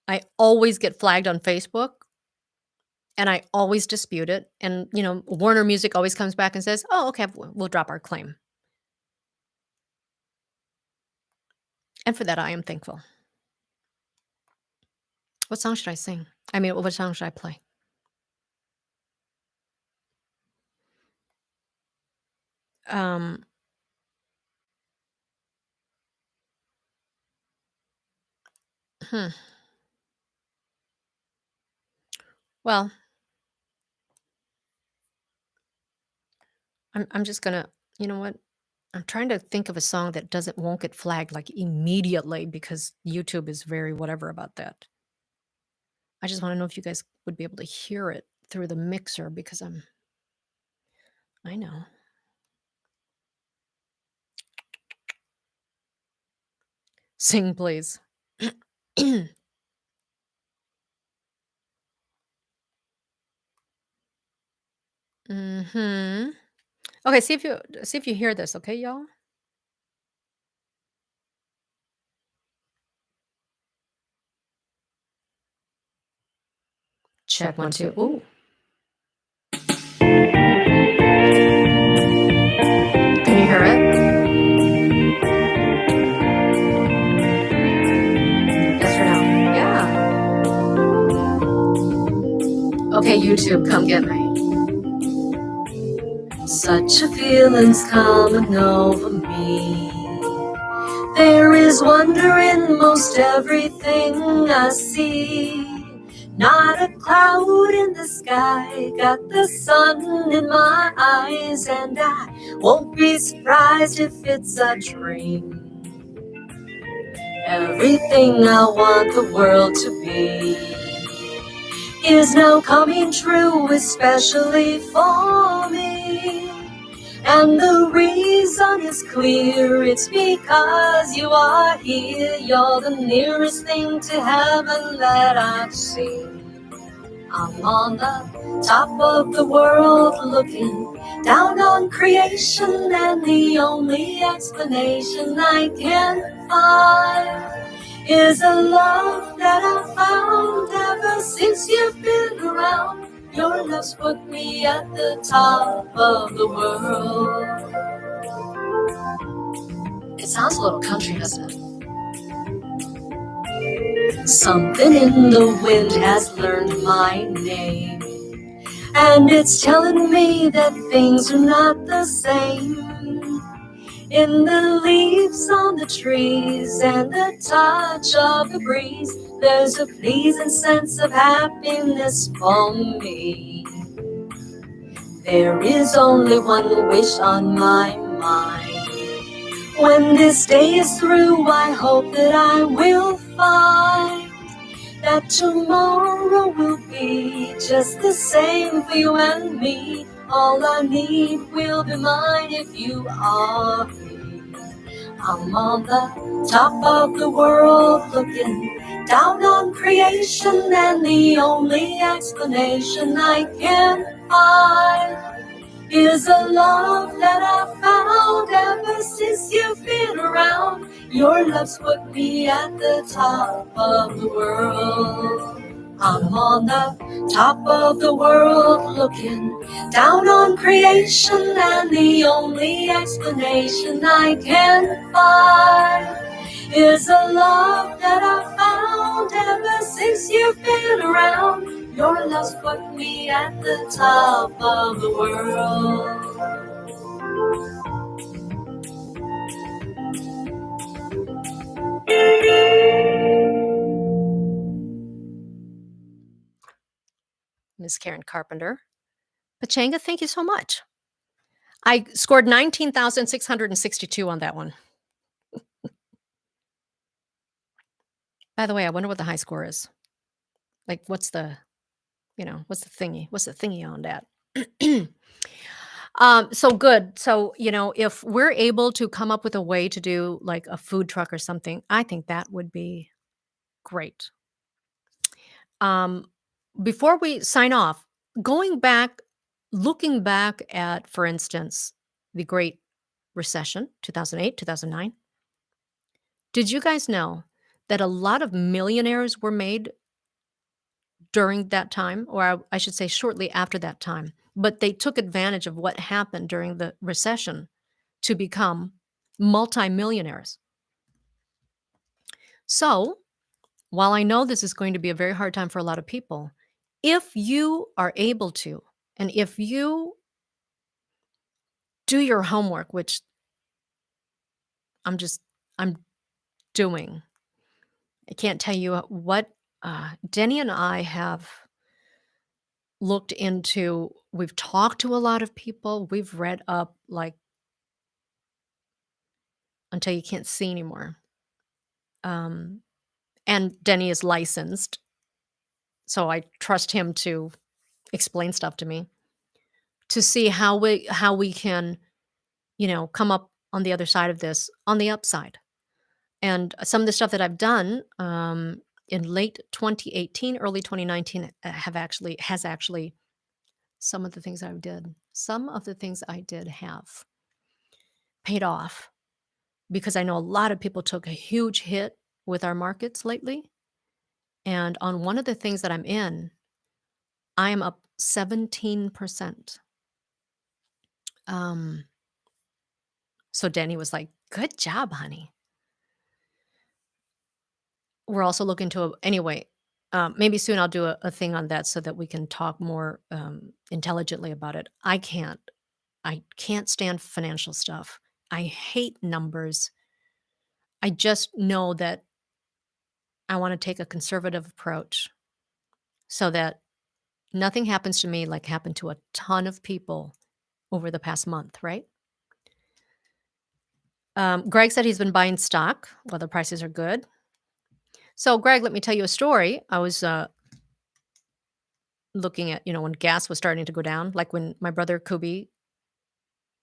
I always get flagged on Facebook and I always dispute it. And Warner Music always comes back and says, "Oh, okay, we'll drop our claim." And for that, I am thankful. What song should I sing? I mean, what song should I play? Um, hmm. Well, I'm just gonna, you know what? I'm trying to think of a song that won't get flagged like immediately because YouTube is very whatever about that. I just want to know if you guys would be able to hear it through the mixer because I know. Sing, please. Mhm. Okay, see if you hear this, okay, y'all? Check 1, 2. Ooh. Can you hear it? Yes or no? Yeah. Okay, YouTube, come get me. Such a feeling's coming over me. There is wonder in most everything I see. Not a cloud in the sky, got the sun in my eyes, and I won't be surprised if it's a dream. Everything I want the world to be is now coming true, especially for me. And the reason is clear, it's because you are here. You're the nearest thing to heaven that I've seen. I'm on the top of the world looking down on creation, and the only explanation I can find is a love that I found ever since you've been around. Your love's put me at the top of the world. It sounds a little country, doesn't it? Something in the wind has learned my name, and it's telling me that things are not the same. In the leaves on the trees and the touch of the breeze, there's a pleasing sense of happiness for me. There is only one wish on my mind. When this day is through, I hope that I will find that tomorrow will be just the same for you and me. All I need will be mine if you are free. I'm on the top of the world looking down on creation, and the only explanation I can find is a love that I found ever since you've been around. Your love's put me at the top of the world. I'm on the top of the world looking down on creation, and the only explanation I can find is a love that I found ever since you've been around. Your love's put me at the top of the world. Miss Karen Carpenter. Pachanga, thank you so much. I scored 19,662 on that one. By the way, I wonder what the high score is. Like, what's the, what's the thingy? What's the thingy on that? So good. So, if we're able to come up with a way to do like a food truck or something, I think that would be great. Um, before we sign off, going back, looking back at, for instance, the Great Recession, 2008, 2009, did you guys know that a lot of millionaires were made during that time, or I should say shortly after that time? But they took advantage of what happened during the recession to become multimillionaires. So, while I know this is going to be a very hard time for a lot of people, if you are able to, and if you do your homework, which I'm doing, I can't tell you what Denny and I have looked into. We've talked to a lot of people. We've read up like until you can't see anymore. Um, and Denny is licensed, so I trust him to explain stuff to me to see how we can, come up on the other side of this on the upside. And some of the stuff that I've done, in late 2018, early 2019, has actually some of the things I did have paid off because I know a lot of people took a huge hit with our markets lately. And on one of the things that I'm in, I am up 17%. Um, so Danny was like, "Good job, honey." We're also looking to anyway, maybe soon I'll do a thing on that so that we can talk more intelligently about it. I can't stand financial stuff. I hate numbers. I just know that I want to take a conservative approach so that nothing happens to me like happened to a ton of people over the past month, right? Greg said he's been buying stock while the prices are good. So, Greg, let me tell you a story. I was looking at, when gas was starting to go down, like when my brother Kubi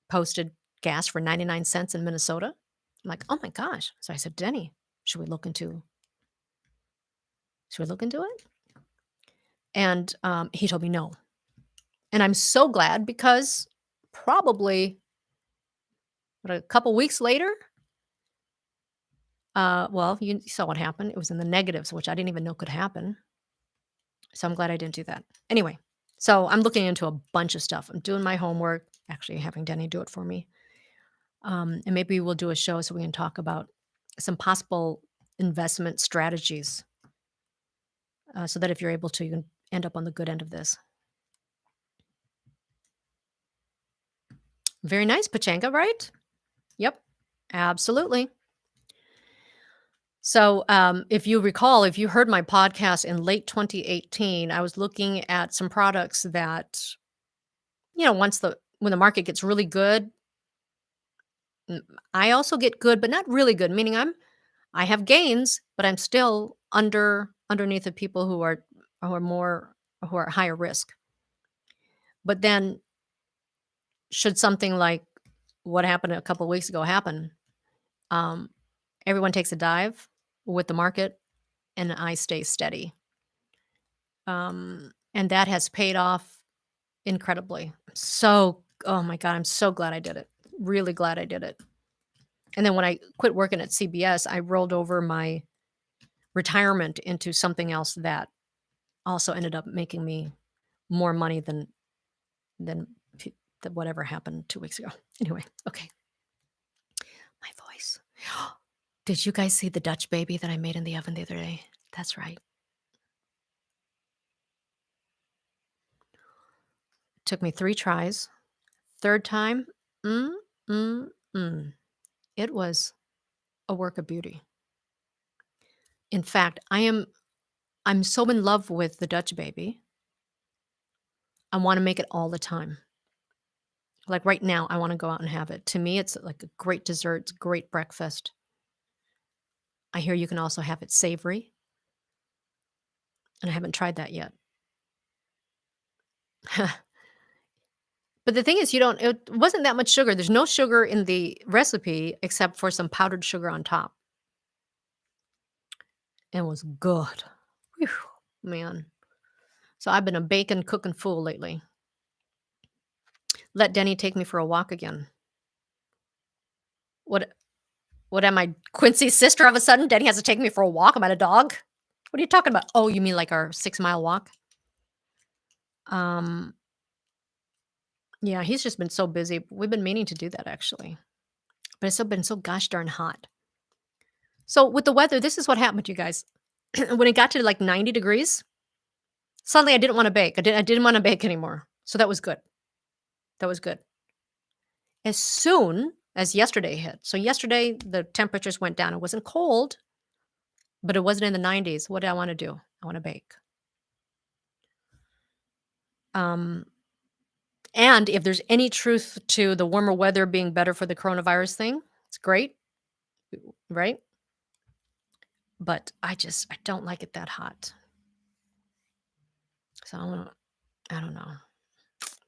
posted gas for 99 cents in Minnesota. I'm like, oh my gosh. So I said, Denny, should we look into it? And he told me no. And I'm so glad because probably a couple weeks later, well, you saw what happened. It was in the negatives, which I didn't even know could happen. So I'm glad I didn't do that. Anyway, so I'm looking into a bunch of stuff. I'm doing my homework, actually having Denny do it for me. And maybe we'll do a show so we can talk about some possible investment strategies so that if you're able to, you can end up on the good end of this. Very nice, Pachanga, right? Yep, absolutely. So, if you recall, if you heard my podcast in late 2018, I was looking at some products that, when the market gets really good, I also get good, but not really good. Meaning, I have gains, but I'm still underneath the people who are higher risk. But then, should something like what happened a couple of weeks ago happen, um, everyone takes a dive with the market, and I stay steady. And that has paid off incredibly. Oh my God, I'm so glad I did it. Really glad I did it. And then when I quit working at CBS, I rolled over my retirement into something else that also ended up making me more money than whatever happened 2 weeks ago. Anyway, okay. My voice. Did you guys see the Dutch baby that I made in the oven the other day? That's right. Took me 3 tries. Third time, mm, mm, mm. It was a work of beauty. In fact, I'm so in love with the Dutch baby. I wanna make it all the time. Like, right now, I wanna go out and have it. To me, it's like a great dessert, it's great breakfast. I hear you can also have it savory, and I haven't tried that yet. But the thing is it wasn't that much sugar. There's no sugar in the recipe except for some powdered sugar on top. It was good. Whew, man. So I've been a bacon cooking fool lately. Let Denny take me for a walk again. What what am I, Quincy's sister all of a sudden? Denny has to take me for a walk. Am I a dog? What are you talking about? Oh, you mean like our 6-mile walk? Um, yeah, he's just been so busy. We've been meaning to do that actually. But it's been so gosh darn hot. So with the weather, this is what happened, you guys. When it got to like 90 degrees, suddenly I didn't want to bake. I didn't want to bake anymore. So that was good. That was good. As soon as yesterday hit. So yesterday the temperatures went down. It wasn't cold, but it wasn't in the 90s. What do I want to do? I want to bake. Um, and if there's any truth to the warmer weather being better for the coronavirus thing, it's great, right? But I don't like it that hot. So I don't know.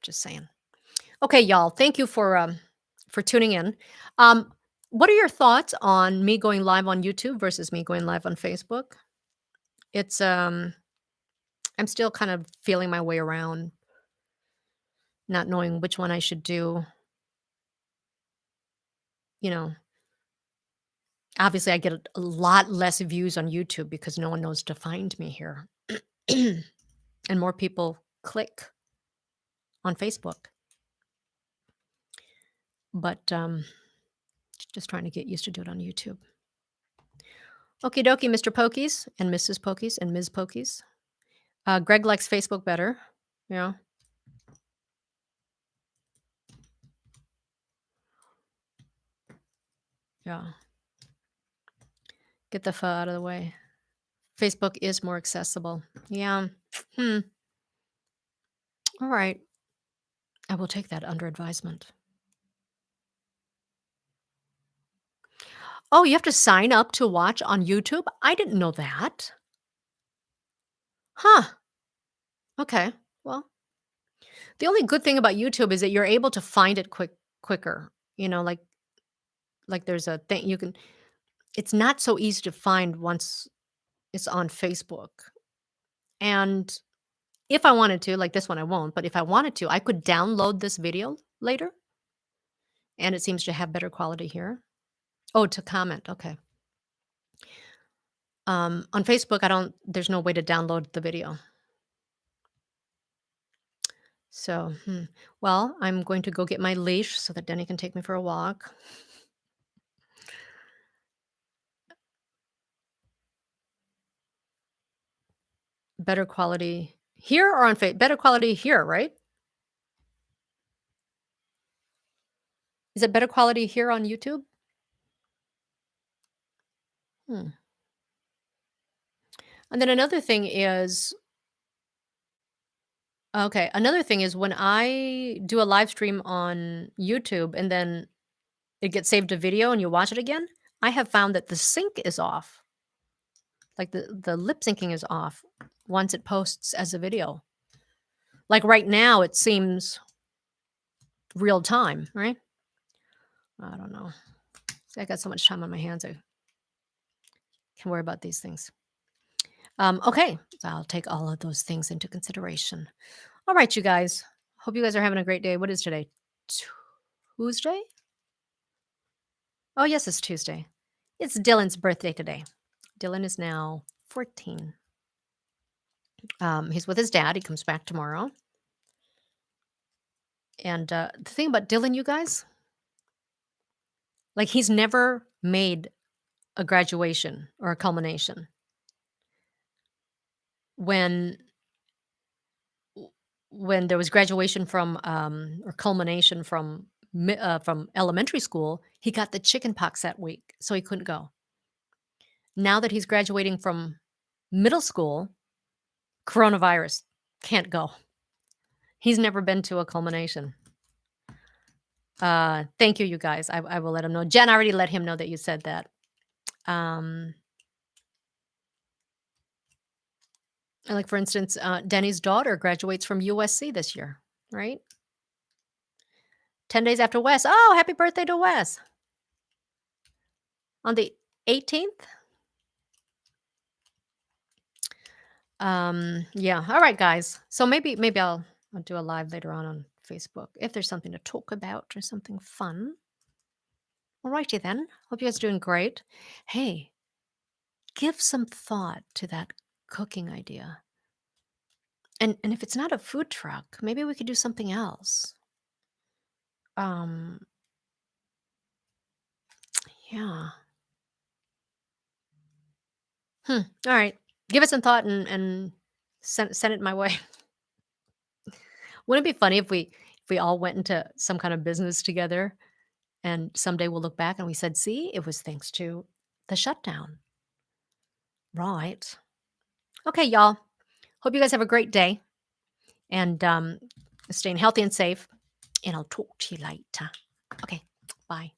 Just saying. Okay, y'all. Thank you for tuning in. Um, What are your thoughts on me going live on YouTube versus me going live on Facebook? It's, I'm still kind of feeling my way around, not knowing which one I should do, you know. Obviously, I get a lot less views on YouTube because no one knows to find me here. And more people click on Facebook. But, just trying to get used to do it on YouTube. Okie dokie, Mr. Pokies and Mrs. Pokies and Ms. Pokies. Greg likes Facebook better. Yeah. Yeah. Get the pho out of the way. Facebook is more accessible. Yeah. Hmm. All right. I will take that under advisement. Oh, you have to sign up to watch on YouTube? I didn't know that. Huh. Okay. Well, the only good thing about YouTube is that you're able to find it quicker. You know, like there's a thing you can it's not so easy to find once it's on Facebook. And if I wanted to, like this one I won't, but if I wanted to, I could download this video later and it seems to have better quality here. Oh, to comment. Okay. On Facebook, there's no way to download the video. So, well, I'm going to go get my leash so that Denny can take me for a walk. Better quality here or on better quality here, right? Is it better quality here on YouTube? Hmm. And then another thing is okay, another thing is when I do a live stream on YouTube and then it gets saved to video and you watch it again, I have found that the sync is off. Like the lip syncing is off once it posts as a video. Like right now, it seems real time, right? I don't know. See, I got so much time on my hands. I can worry about these things. Okay, so I'll take all of those things into consideration. All right, you guys. Hope you guys are having a great day. What is today? Tuesday? Oh, yes, it's Tuesday. It's Dylan's birthday today. Dylan is now 14. He's with his dad. He comes back tomorrow. And the thing about Dylan, you guys, like he's never made a graduation or a culmination. When when there was graduation from or culmination from elementary school, he got the chicken pox that week, so he couldn't go. Now that he's graduating from middle school, coronavirus, can't go. He's never been to a culmination. Thank you, you guys. I will let him know. Jen already let him know that you said that. Like for instance, Denny's daughter graduates from USC this year, right? 10 days after Wes. Oh, happy birthday to Wes. On the 18th? Yeah. All right, guys. So maybe I'll do a live later on Facebook if there's something to talk about or something fun. All righty then. Hope you guys are doing great. Hey, give some thought to that cooking idea. And if it's not a food truck, maybe we could do something else. Um, yeah. All right. Give it some thought and send it my way. Wouldn't it be funny if we all went into some kind of business together and someday we'll look back and we said, "See, it was thanks to the shutdown." Right. Okay, y'all. Hope you guys have a great day and staying healthy and safe. And I'll talk to you later. Okay. Bye.